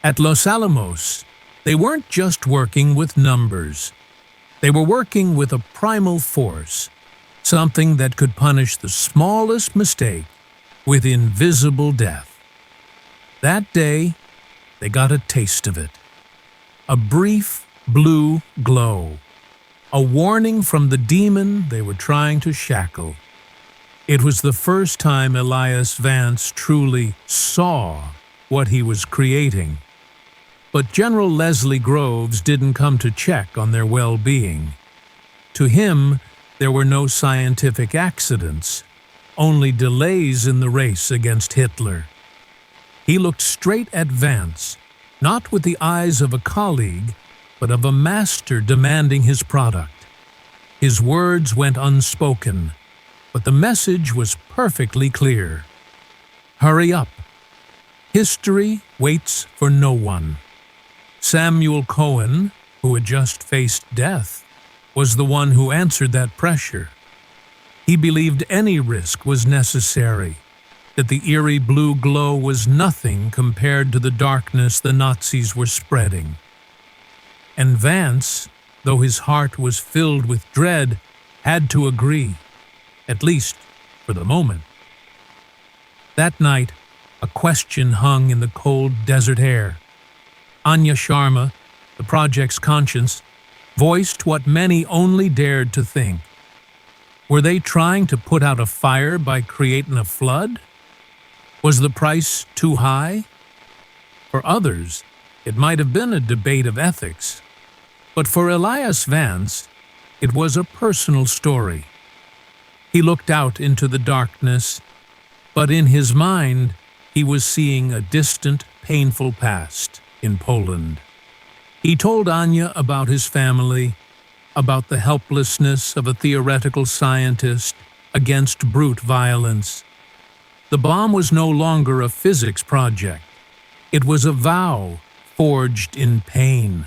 At Los Alamos, they weren't just working with numbers. They were working with a primal force, something that could punish the smallest mistake with invisible death. That day, they got a taste of it. A brief blue glow. A warning from the demon they were trying to shackle. It was the first time Elias Vance truly saw what he was creating. But General Leslie Groves didn't come to check on their well-being. To him, there were no scientific accidents, only delays in the race against Hitler. He looked straight at Vance, not with the eyes of a colleague, but of a master demanding his product. His words went unspoken, but the message was perfectly clear. Hurry up. History waits for no one. Samuel Cohen, who had just faced death, was the one who answered that pressure. He believed any risk was necessary, that the eerie blue glow was nothing compared to the darkness the Nazis were spreading. And Vance, though his heart was filled with dread, had to agree, at least for the moment. That night, a question hung in the cold desert air. Anya Sharma, the project's conscience, voiced what many only dared to think. Were they trying to put out a fire by creating a flood? Was the price too high? For others, it might have been a debate of ethics. But for Elias Vance, it was a personal story. He looked out into the darkness, but in his mind, he was seeing a distant, painful past in Poland. He told Anya about his family, about the helplessness of a theoretical scientist against brute violence. The bomb was no longer a physics project. It was a vow forged in pain.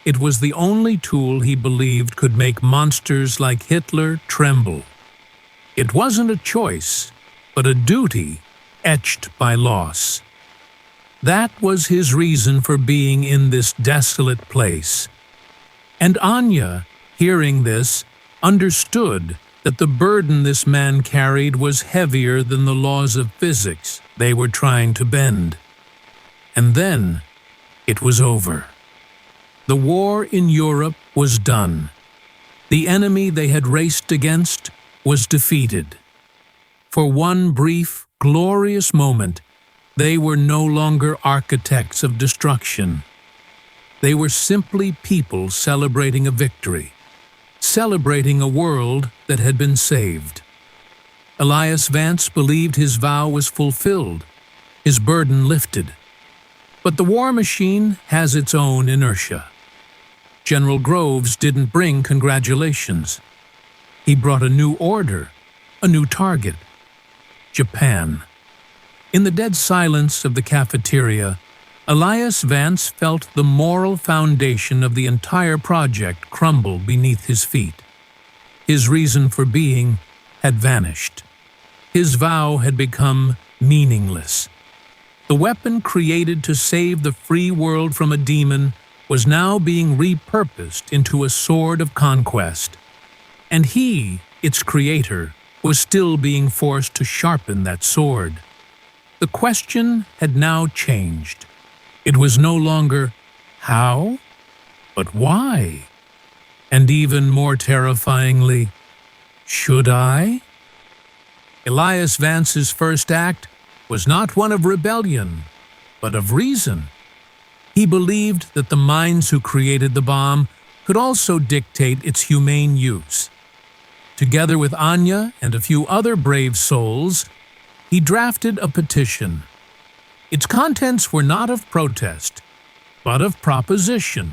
It was the only tool he believed could make monsters like Hitler tremble. It wasn't a choice, but a duty etched by loss. That was his reason for being in this desolate place. And Anya, hearing this, understood that the burden this man carried was heavier than the laws of physics they were trying to bend. And then it was over. The war in Europe was done. The enemy they had raced against was defeated. For one brief, glorious moment, they were no longer architects of destruction. They were simply people celebrating a victory, celebrating a world that had been saved. Elias Vance believed his vow was fulfilled, his burden lifted. But the war machine has its own inertia. General Groves didn't bring congratulations. He brought a new order, a new target: Japan. In the dead silence of the cafeteria, Elias Vance felt the moral foundation of the entire project crumble beneath his feet. His reason for being had vanished. His vow had become meaningless. The weapon created to save the free world from a demon was now being repurposed into a sword of conquest. And he, its creator, was still being forced to sharpen that sword. The question had now changed. It was no longer how, but why? And even more terrifyingly, should I? Elias Vance's first act was not one of rebellion, but of reason. He believed that the minds who created the bomb could also dictate its humane use. Together with Anya and a few other brave souls, he drafted a petition. Its contents were not of protest, but of proposition.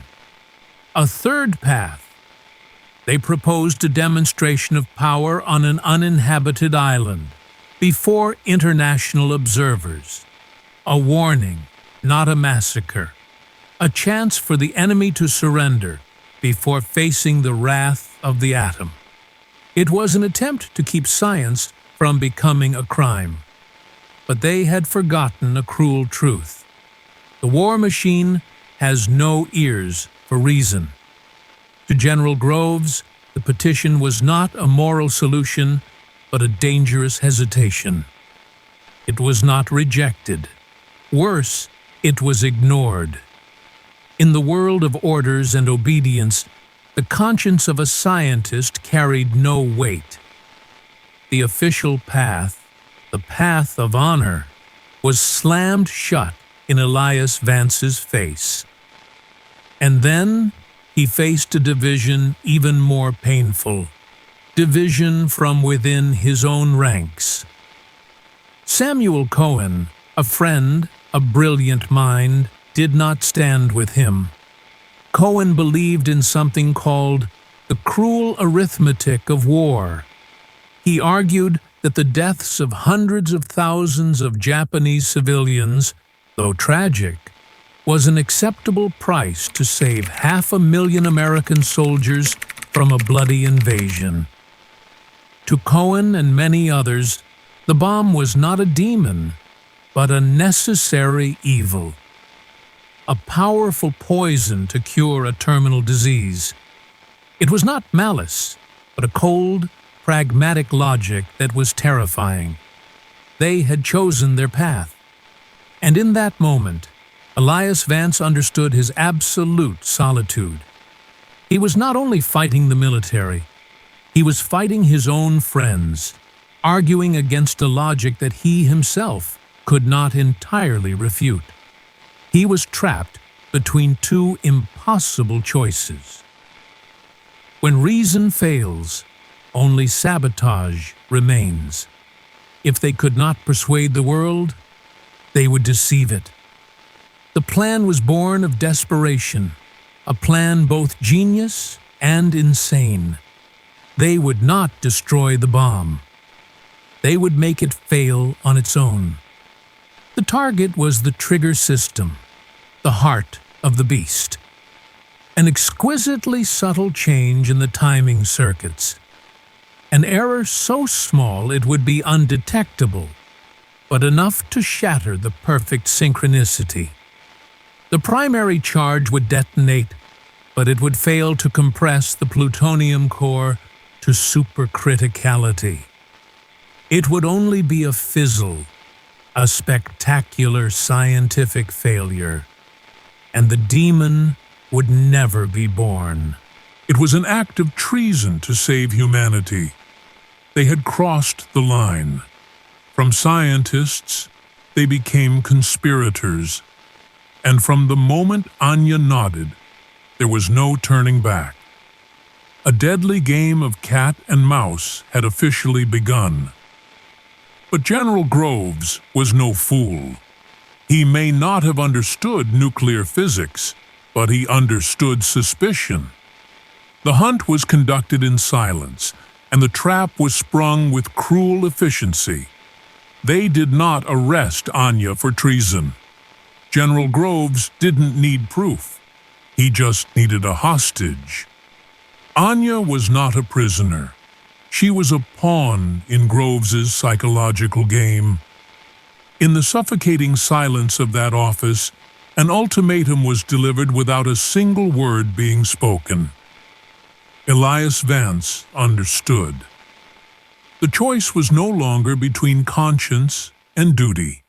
A third path. They proposed a demonstration of power on an uninhabited island, before international observers. A warning, not a massacre. A chance for the enemy to surrender before facing the wrath of the atom. It was an attempt to keep science from becoming a crime. But they had forgotten a cruel truth. The war machine has no ears for reason. To General Groves, the petition was not a moral solution, but a dangerous hesitation. It was not rejected. Worse, it was ignored. In the world of orders and obedience, the conscience of a scientist carried no weight. The official path, the path of honor, was slammed shut in Elias Vance's face. And then he faced a division even more painful, division from within his own ranks. Samuel Cohen, a friend, a brilliant mind, did not stand with him. Cohen believed in something called the cruel arithmetic of war. He argued that the deaths of hundreds of thousands of Japanese civilians, though tragic, was an acceptable price to save 500,000 American soldiers from a bloody invasion. To Cohen and many others, the bomb was not a demon, but a necessary evil. A powerful poison to cure a terminal disease. It was not malice, but a cold, pragmatic logic that was terrifying. They had chosen their path. And in that moment, Elias Vance understood his absolute solitude. He was not only fighting the military, he was fighting his own friends, arguing against a logic that he himself could not entirely refute. He was trapped between two impossible choices. When reason fails, only sabotage remains. If they could not persuade the world, they would deceive it. The plan was born of desperation, a plan both genius and insane. They would not destroy the bomb. They would make it fail on its own. The target was the trigger system, the heart of the beast. An exquisitely subtle change in the timing circuits. An error so small it would be undetectable, but enough to shatter the perfect synchronicity. The primary charge would detonate, but it would fail to compress the plutonium core to supercriticality. It would only be a fizzle, a spectacular scientific failure, and the demon would never be born. It was an act of treason to save humanity. They had crossed the line. From scientists, they became conspirators. And from the moment Anya nodded, there was no turning back. A deadly game of cat and mouse had officially begun. But General Groves was no fool. He may not have understood nuclear physics, but he understood suspicion. The hunt was conducted in silence, and the trap was sprung with cruel efficiency. They did not arrest Anya for treason. General Groves didn't need proof. He just needed a hostage. Anya was not a prisoner. She was a pawn in Groves's psychological game. In the suffocating silence of that office, an ultimatum was delivered without a single word being spoken. Elias Vance understood. The choice was no longer between conscience and duty.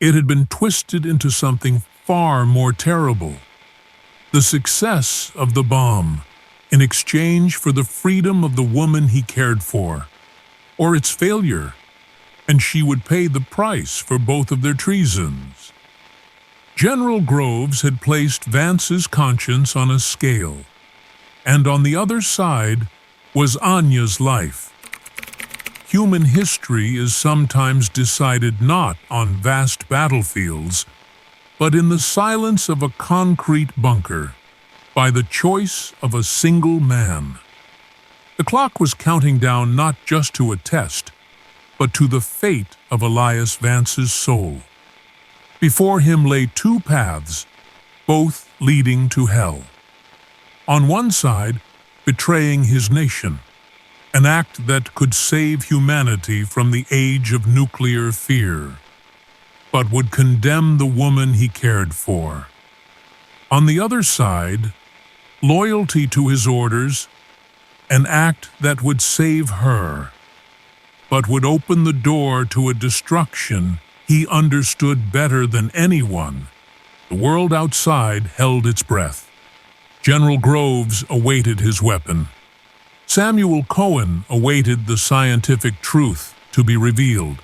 It had been twisted into something far more terrible. The success of the bomb in exchange for the freedom of the woman he cared for, or its failure, and she would pay the price for both of their treasons. General Groves had placed Vance's conscience on a scale, and on the other side was Anya's life. Human history is sometimes decided not on vast battlefields, but in the silence of a concrete bunker, by the choice of a single man. The clock was counting down not just to a test, but to the fate of Elias Vance's soul. Before him lay two paths, both leading to hell. On one side, betraying his nation, an act that could save humanity from the age of nuclear fear. but would condemn the woman he cared for. On the other side, loyalty to his orders, an act that would save her, but would open the door to a destruction he understood better than anyone. The world outside held its breath. General Groves awaited his weapon. Samuel Cohen awaited the scientific truth to be revealed.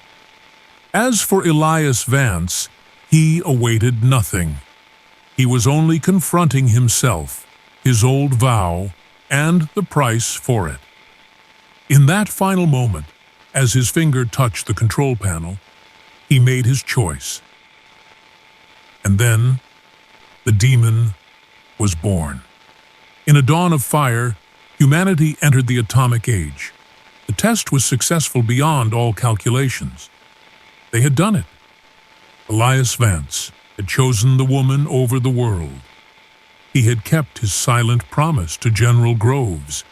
As for Elias Vance, he awaited nothing. He was only confronting himself, his old vow, and the price for it. In that final moment, as his finger touched the control panel, he made his choice. And then, the demon was born. In a dawn of fire, humanity entered the atomic age. The test was successful beyond all calculations. They had done it. Elias Vance had chosen the woman over the world. He had kept his silent promise to General Groves.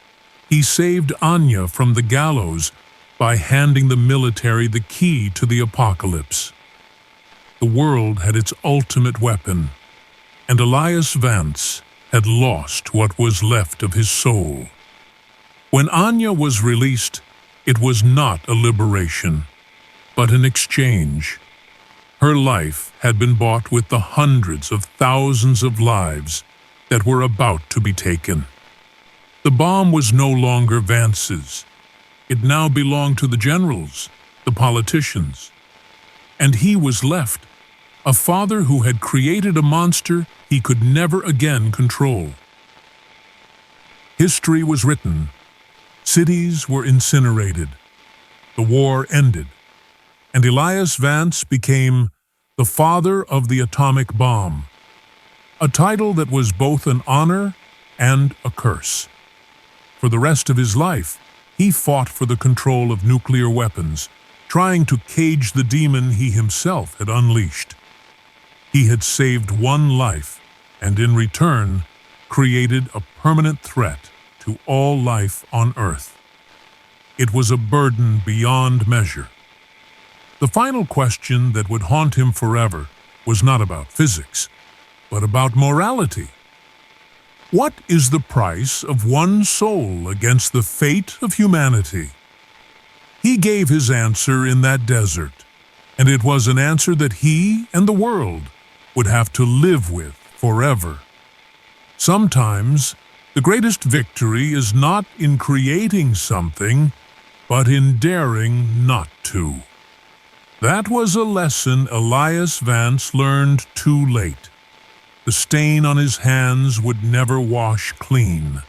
He saved Anya from the gallows by handing the military the key to the apocalypse. The world had its ultimate weapon, and Elias Vance had lost what was left of his soul. When Anya was released, it was not a liberation, but an exchange. Her life had been bought with the hundreds of thousands of lives that were about to be taken. The bomb was no longer Vance's. It now belonged to the generals, the politicians. And he was left, a father who had created a monster he could never again control. History was written. Cities were incinerated. The war ended. And Elias Vance became the father of the atomic bomb, a title that was both an honor and a curse. For the rest of his life, he fought for the control of nuclear weapons, trying to cage the demon he himself had unleashed. He had saved one life, and in return, created a permanent threat to all life on Earth. It was a burden beyond measure. The final question that would haunt him forever was not about physics, but about morality. What is the price of one soul against the fate of humanity? He gave his answer in that desert, and it was an answer that he and the world would have to live with forever. Sometimes, the greatest victory is not in creating something, but in daring not to. That was a lesson Elias Vance learned too late. The stain on his hands would never wash clean.